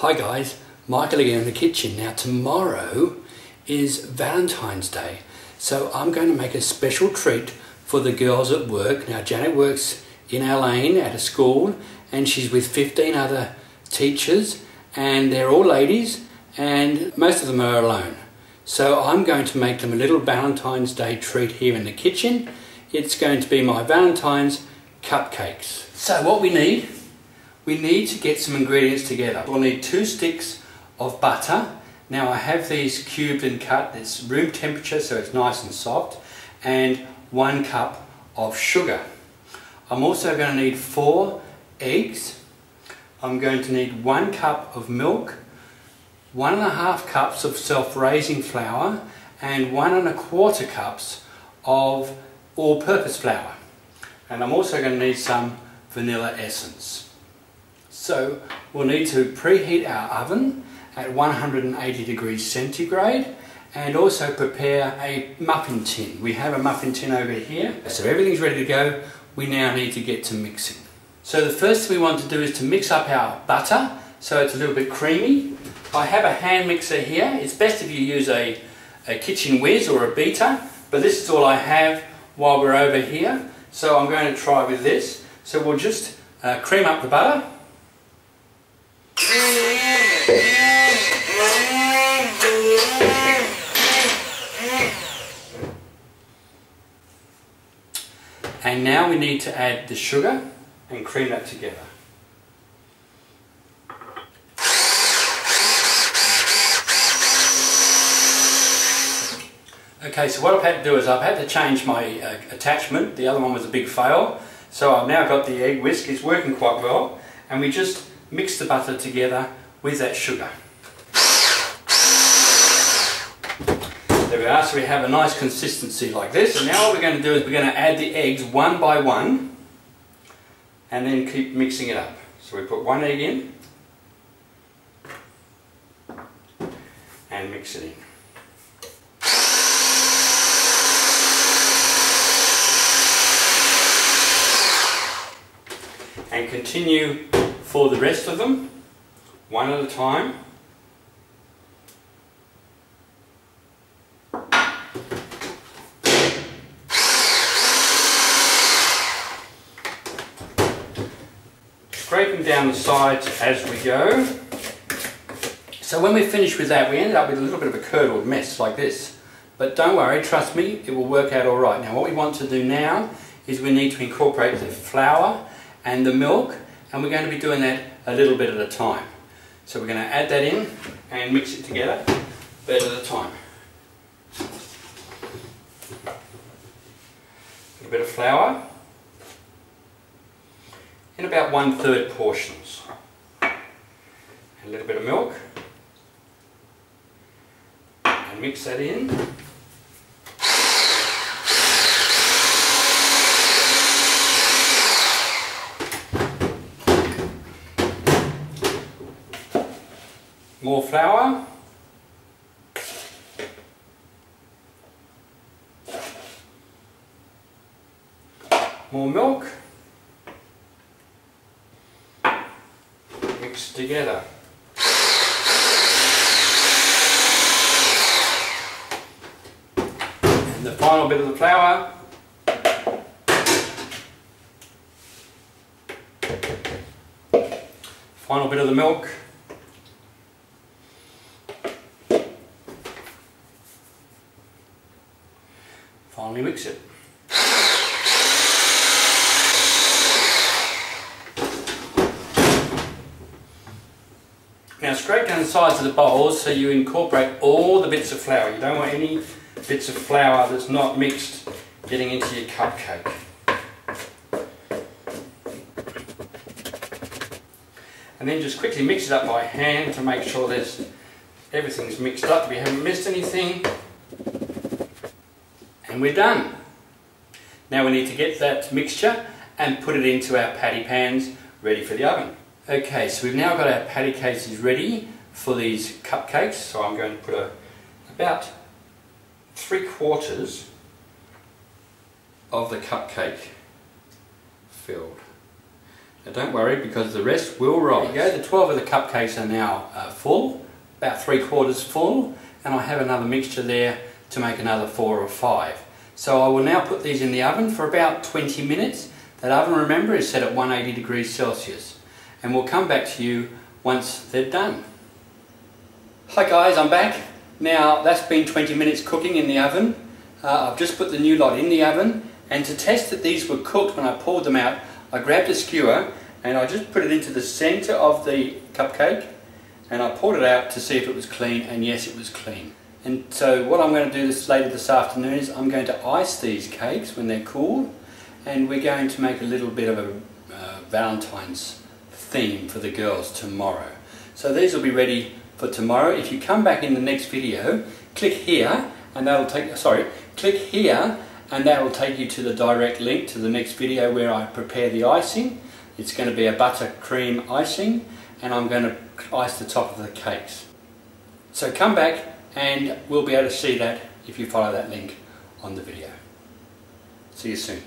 Hi guys, Michael again in the kitchen. Now tomorrow is Valentine's Day, so I'm going to make a special treat for the girls at work. Now Janet works in our lane at a school and she's with 15 other teachers and they're all ladies and most of them are alone. So I'm going to make them a little Valentine's Day treat here in the kitchen. It's going to be my Valentine's cupcakes. So what we need to get some ingredients together. We'll need 2 sticks of butter. Now I have these cubed and cut. It's room temperature so it's nice and soft. And 1 cup of sugar. I'm also going to need 4 eggs. I'm going to need 1 cup of milk, 1.5 cups of self-raising flour and 1.25 cups of all-purpose flour. And I'm also going to need some vanilla essence. So we'll need to preheat our oven at 180 degrees centigrade and also prepare a muffin tin. We have a muffin tin over here. So everything's ready to go. We now need to get to mixing. So the first thing we want to do is to mix up our butter so it's a little bit creamy. I have a hand mixer here. It's best if you use a kitchen whiz or a beater, but this is all I have while we're over here. So I'm going to try with this. So we'll just cream up the butter. And now we need to add the sugar and cream that together. Okay, so what I've had to do is I've had to change my attachment. The other one was a big fail. So I've now got the egg whisk. It's working quite well. And we just mix the butter together with that sugar. There we are, so we have a nice consistency like this. And now what we're going to do is we're going to add the eggs one by one and then keep mixing it up. So we put 1 egg in and mix it in. And continue for the rest of them, one at a time. Scraping down the sides as we go. So when we finish with that, we ended up with a little bit of a curdled mess like this. But don't worry, trust me, it will work out all right. Now what we want to do now is we need to incorporate the flour and the milk, and we're going to be doing that a little bit at a time. So we're going to add that in and mix it together a bit at a time. A bit of flour in about 1/3 portions. A little bit of milk and mix that in. More flour, more milk, mix together. And the final bit of the flour, final bit of the milk. Finally mix it. Now scrape down the sides of the bowls so you incorporate all the bits of flour. You don't want any bits of flour that's not mixed getting into your cupcake. And then just quickly mix it up by hand to make sure everything's mixed up. We haven't missed anything. And we're done. Now we need to get that mixture and put it into our patty pans ready for the oven. Okay, so we've now got our patty cases ready for these cupcakes. So I'm going to put about 3/4 of the cupcake filled. Now don't worry, because the rest will rise. There you go, the 12 of the cupcakes are now full, about 3/4 full, and I have another mixture there to make another 4 or 5. So I will now put these in the oven for about 20 minutes. That oven, remember, is set at 180 degrees Celsius. And we'll come back to you once they're done. Hi guys, I'm back. Now that's been 20 minutes cooking in the oven. I've just put the new lot in the oven, and to test that these were cooked when I pulled them out, I grabbed a skewer and I just put it into the centre of the cupcake and I pulled it out to see if it was clean, and yes, it was clean. And so what I'm going to do later this afternoon is I'm going to ice these cakes when they're cool, and we're going to make a little bit of a Valentine's theme for the girls tomorrow. So these will be ready for tomorrow. If you come back in the next video, click here and that'll take you to the direct link to the next video where I prepare the icing. It's going to be a buttercream icing, and I'm going to ice the top of the cakes. So come back and we'll be able to see that if you follow that link on the video. See you soon.